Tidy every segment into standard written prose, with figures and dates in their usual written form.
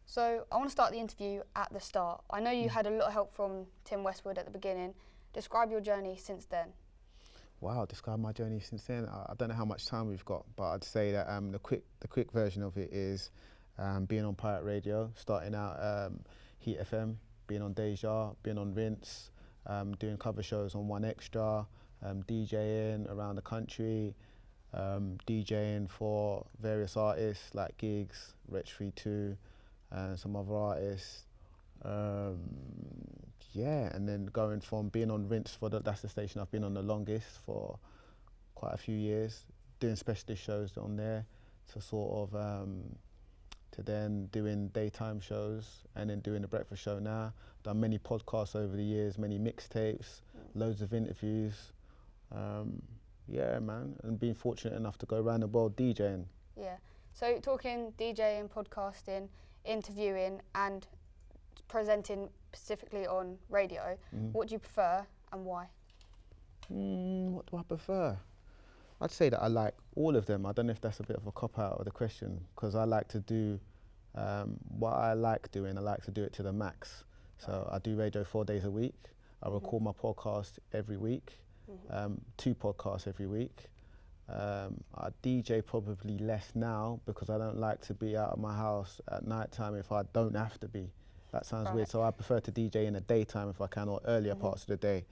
So I want to start the interview at the start. I know you had a lot of help from Tim Westwood at the beginning. Describe your journey since then. Wow, describe my journey since then. I don't know how much time we've got, but I'd say that the quick version of it is being on Pirate Radio, starting out Heat FM, being on Deja, being on Rinse, doing cover shows on One Extra, DJing around the country, DJing for various artists like Gigs, Wretch 32, and some other artists. Yeah, and then going from being on Rinse that's the station I've been on the longest for quite a few years, doing specialist shows on there, to sort of to then doing daytime shows and then doing the breakfast show now. Done many podcasts over the years, many mixtapes, loads of interviews. Yeah, man, and being fortunate enough to go around the world DJing. Yeah, so talking DJing, podcasting, interviewing and presenting specifically on radio, what do you prefer and why? What do I prefer? I'd say that I like all of them. I don't know if that's a bit of a cop-out of the question, because I like to do what I like doing, I like to do it to the max. So I do radio 4 days a week. I record my podcast every week, 2 podcasts every week. I DJ probably less now because I don't like to be out of my house at night time if I don't have to be. That sounds weird, so I prefer to DJ in the daytime if I can, or earlier parts of the day.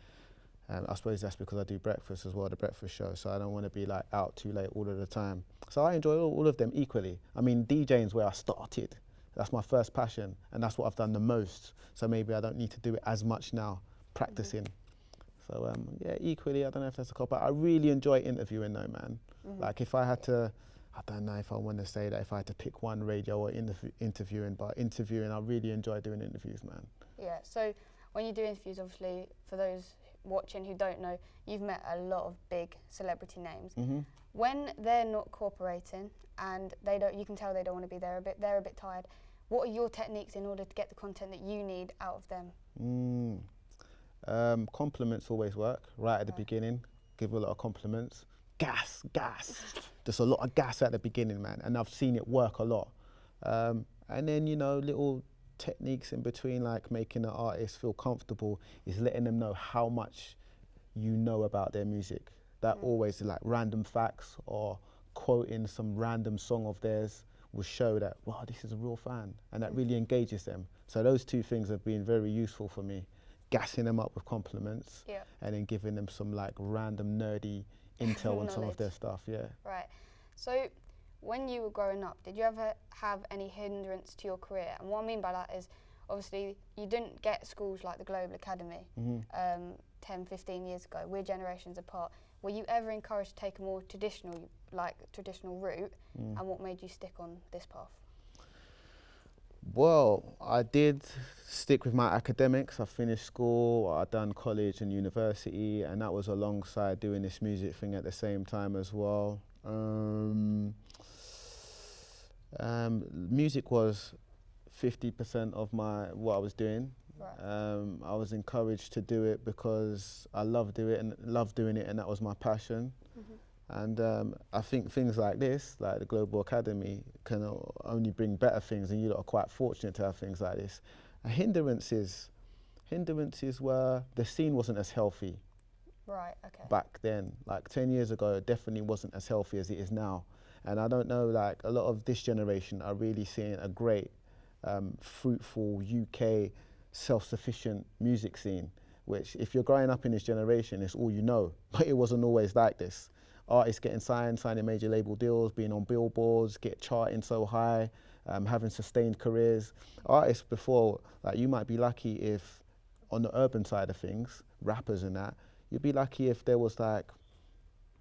I suppose that's because I do breakfast as well, the breakfast show, so I don't want to be like out too late all of the time. So I enjoy all of them equally. I mean, DJing is where I started. That's my first passion, and that's what I've done the most. So maybe I don't need to do it as much now, practicing. So yeah, equally, I don't know if that's a cop-out. I really enjoy interviewing though, man. Like if I had to, I don't know if I want to say that if I had to pick one, radio or interviewing, but interviewing, I really enjoy doing interviews, man. Yeah, so when you do interviews, obviously, for those watching who don't know, you've met a lot of big celebrity names. When they're not cooperating and they don't, you can tell they don't want to be there, they're a bit tired. What are your techniques in order to get the content that you need out of them? Compliments always work, right at the beginning. Give a lot of compliments. Gas. There's a lot of gas at the beginning, man, and I've seen it work a lot. And then, you know, little techniques in between, like making an artist feel comfortable, is letting them know how much you know about their music. That always, like random facts or quoting some random song of theirs will show that, wow, this is a real fan, and that really engages them. So those 2 things have been very useful for me. Gassing them up with compliments, and then giving them some like random nerdy intel on some of their stuff, Right. So when you were growing up, did you ever have any hindrance to your career? And what I mean by that is, obviously, you didn't get schools like the Global Academy 10, 15 years ago. We're generations apart. Were you ever encouraged to take a more traditional route? And what made you stick on this path? Well, I did stick with my academics. I finished school, I done college and university, and that was alongside doing this music thing at the same time as well. Music was 50% of what I was doing. Right. I was encouraged to do it because I loved doing it, and that was my passion. And I think things like this, like the Global Academy, can only bring better things, and you lot are quite fortunate to have things like this. And hindrances were the scene wasn't as healthy. Right, okay. Back then, like 10 years ago, it definitely wasn't as healthy as it is now. And I don't know, like a lot of this generation are really seeing a great, fruitful UK self-sufficient music scene, which if you're growing up in this generation, it's all you know, but it wasn't always like this. Artists getting signing major label deals, being on billboards, charting so high, having sustained careers. Artists before, like you might be lucky if, on the urban side of things, rappers and that, you'd be lucky if there was like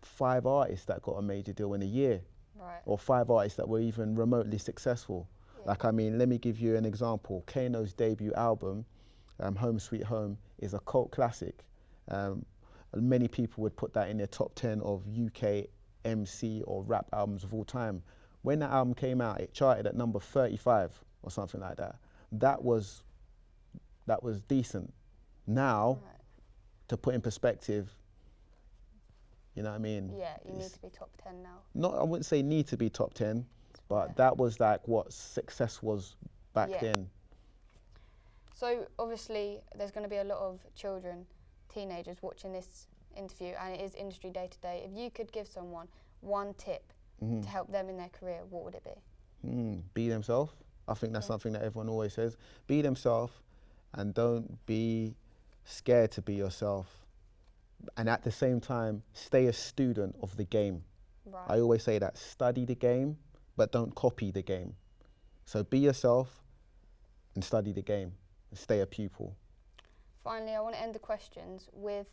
5 artists that got a major deal in a year. Right. Or 5 artists that were even remotely successful. Like, I mean, let me give you an example. Kano's debut album, Home Sweet Home, is a cult classic. Many people would put that in their top 10 of UK MC or rap albums of all time. When that album came out, it charted at number 35 or something like that. That was decent. Now, to put in perspective, you know what I mean? Yeah, you need to be top 10 now. I wouldn't say need to be top 10, but that was like what success was back Yeah. then. So obviously there's going to be a lot of children, teenagers watching this interview, and it is industry day to day. If you could give someone one tip to help them in their career, what would it be? Be themselves. I think that's something that everyone always says. Be themselves, and don't be scared to be yourself. And at the same time, stay a student of the game. Right. I always say that. Study the game, but don't copy the game. So be yourself and study the game. And stay a pupil. Finally, I want to end the questions with,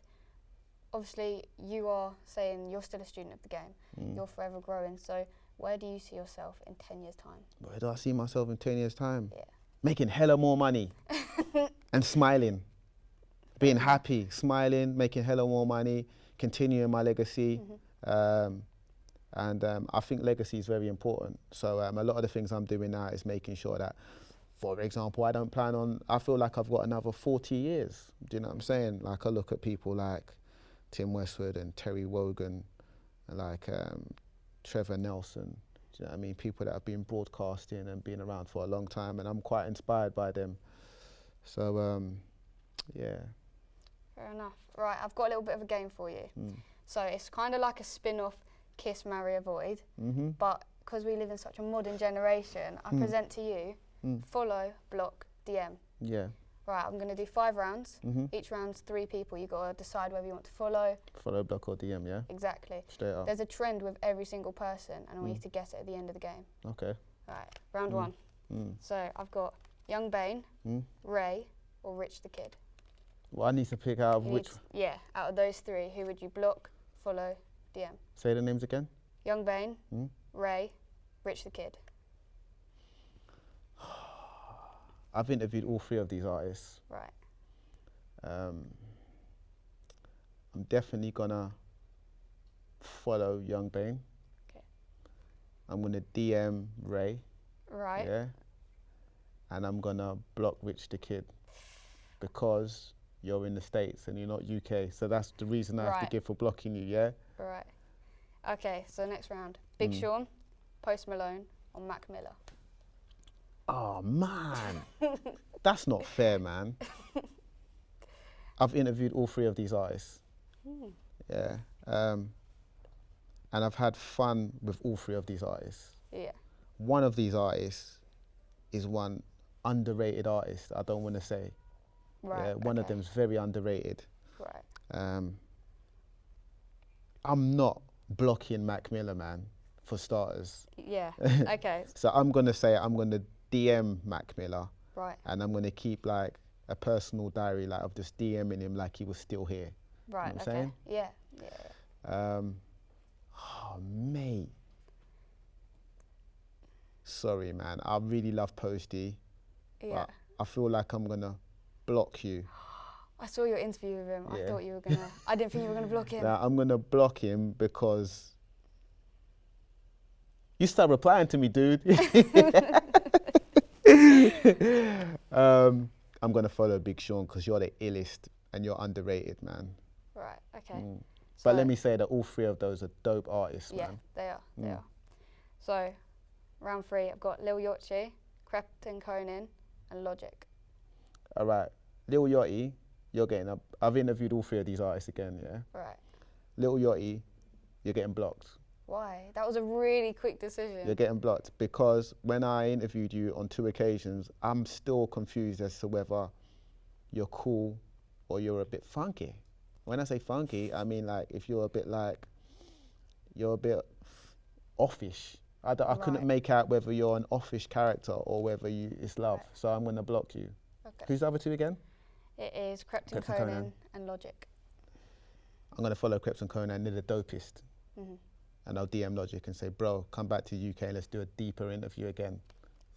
obviously, you are saying you're still a student of the game. You're forever growing. So where do you see yourself in 10 years' time? Where do I see myself in 10 years' time? Yeah. Making hella more money and smiling. Being happy, smiling, making hella more money, continuing my legacy. I think legacy is very important. So a lot of the things I'm doing now is making sure that, for example, I feel like I've got another 40 years. Do you know what I'm saying? Like I look at people like Tim Westwood and Terry Wogan, and like Trevor Nelson. Do you know what I mean? People that have been broadcasting and been around for a long time, and I'm quite inspired by them. So, yeah. Fair enough. Right, I've got a little bit of a game for you. So it's kind of like a spin-off Kiss, Marry, Avoid, but because we live in such a modern generation, I present to you follow, block, DM. Yeah. Right, I'm going to do 5 rounds. Each round's 3 people. You've got to decide whether you want to follow. Follow, block or DM, yeah? Exactly. Straight up. There's a trend with every single person, and I want you to guess it at the end of the game. Okay. Right, round 1. So I've got Young Bane, Ray, or Rich the Kid. Well, I need to pick out which. Yeah, out of those 3, who would you block, follow, DM? Say the names again. Young Bane, Ray, Rich the Kid. I've interviewed all 3 of these artists. Right. I'm definitely gonna follow Young Bane. Okay. I'm gonna DM Ray. Right. Yeah. And I'm gonna block Rich the Kid because you're in the States and you're not UK. So that's the reason I have to give for blocking you, yeah? Right. Okay, so next round. Big Sean, Post Malone, or Mac Miller? Oh, man. That's not fair, man. I've interviewed all 3 of these artists. Yeah. And I've had fun with all 3 of these artists. Yeah. One of these artists is one underrated artist, I don't want to say. Right. Yeah, one of them's very underrated. Right. I'm not blocking Mac Miller, man, for starters. Yeah. Okay. So I'm going to say I'm going to DM Mac Miller. Right. And I'm going to keep like a personal diary like of just DMing him like he was still here. Right. You know what okay. I'm saying? Yeah. Yeah. Oh, mate. Sorry, man. I really love Posty. Yeah. But I feel like I'm going to block you. I saw your interview with him. Yeah. I thought you were going to... I didn't think you were going to block him. Now, I'm going to block him because... You start replying to me, dude. I'm going to follow Big Sean because you're the illest and you're underrated, man. Right, okay. So But let me say that all 3 of those are dope artists, yeah, man. they are. They are. So, round 3, I've got Lil Yachty, Crepton Conan, and Logic. All right. Lil Yachty, you're getting up. I've interviewed all 3 of these artists again, yeah? Right. Lil Yachty, you're getting blocked. Why? That was a really quick decision. You're getting blocked because when I interviewed you on 2 occasions, I'm still confused as to whether you're cool or you're a bit funky. When I say funky, I mean like if you're a bit like, you're a bit offish. I couldn't make out whether you're an offish character or whether it's love. Right. So I'm going to block you. Okay. Who's the other 2 again? It is Crepton Conan and Logic. I'm going to follow Crepton Conan, they're the dopest. And I'll DM Logic and say, bro, come back to UK and let's do a deeper interview again.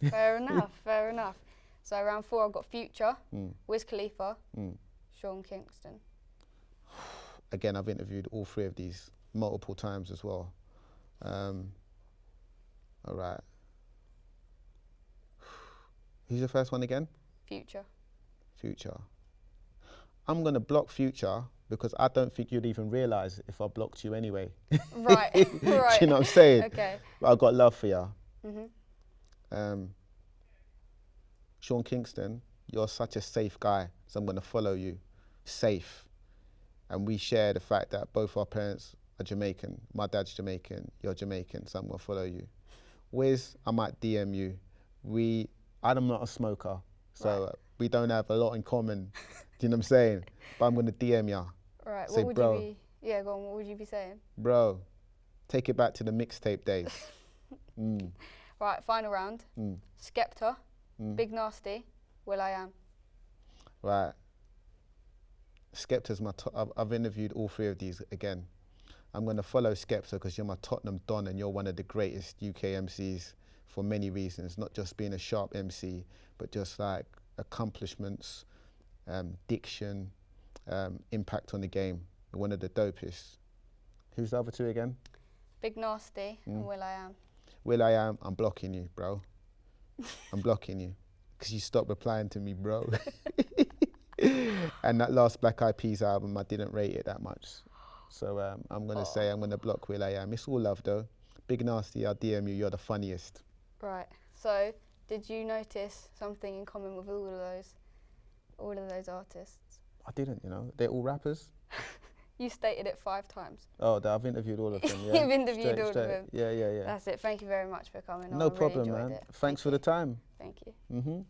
Fair enough, fair enough. So round 4, I've got Future, Wiz Khalifa, Sean Kingston. Again, I've interviewed all 3 of these multiple times as well. All right. Who's the first one again? Future. Future. I'm going to block Future because I don't think you'd even realise if I blocked you anyway. Right, right. Do you know what I'm saying? Okay. But I've got love for you. Sean Kingston, you're such a safe guy, so I'm going to follow you. Safe. And we share the fact that both our parents are Jamaican. My dad's Jamaican, you're Jamaican, so I'm going to follow you. Wiz, I might DM you. I'm not a smoker, so Right. we don't have a lot in common. Do you know what I'm saying? But I'm going to DM ya. Right. Say, What would bro, you be? Yeah, go on. What would you be saying? Bro, take it back to the mixtape days. Right. Final round. Skepta, Big Nasty, Will I Am. Right. Skepta's my top. I've interviewed all three of these again. I'm going to follow Skepta because you're my Tottenham Don and you're one of the greatest UK MCs for many reasons, not just being a sharp MC, but just like accomplishments, diction, impact on the game. You're one of the dopest. Who's the other two again? Big Nasty and Will I Am. Will I Am, I'm blocking you, bro. I'm blocking you because you stopped replying to me, bro. And that last Black Eyed Peas album, I didn't rate it that much. So I'm going to say I'm going to block Will I Am. It's all love, though. Big Nasty, I'll DM you. You're the funniest. Right. So, did you notice something in common with all of those artists? I didn't, you know. They're all rappers. You stated it 5 times. Oh, I've interviewed all of them, yeah. You've interviewed all of them. Yeah. That's it. Thank you very much for coming on. No I really problem, enjoyed man. it. Thanks for the time. Thank you.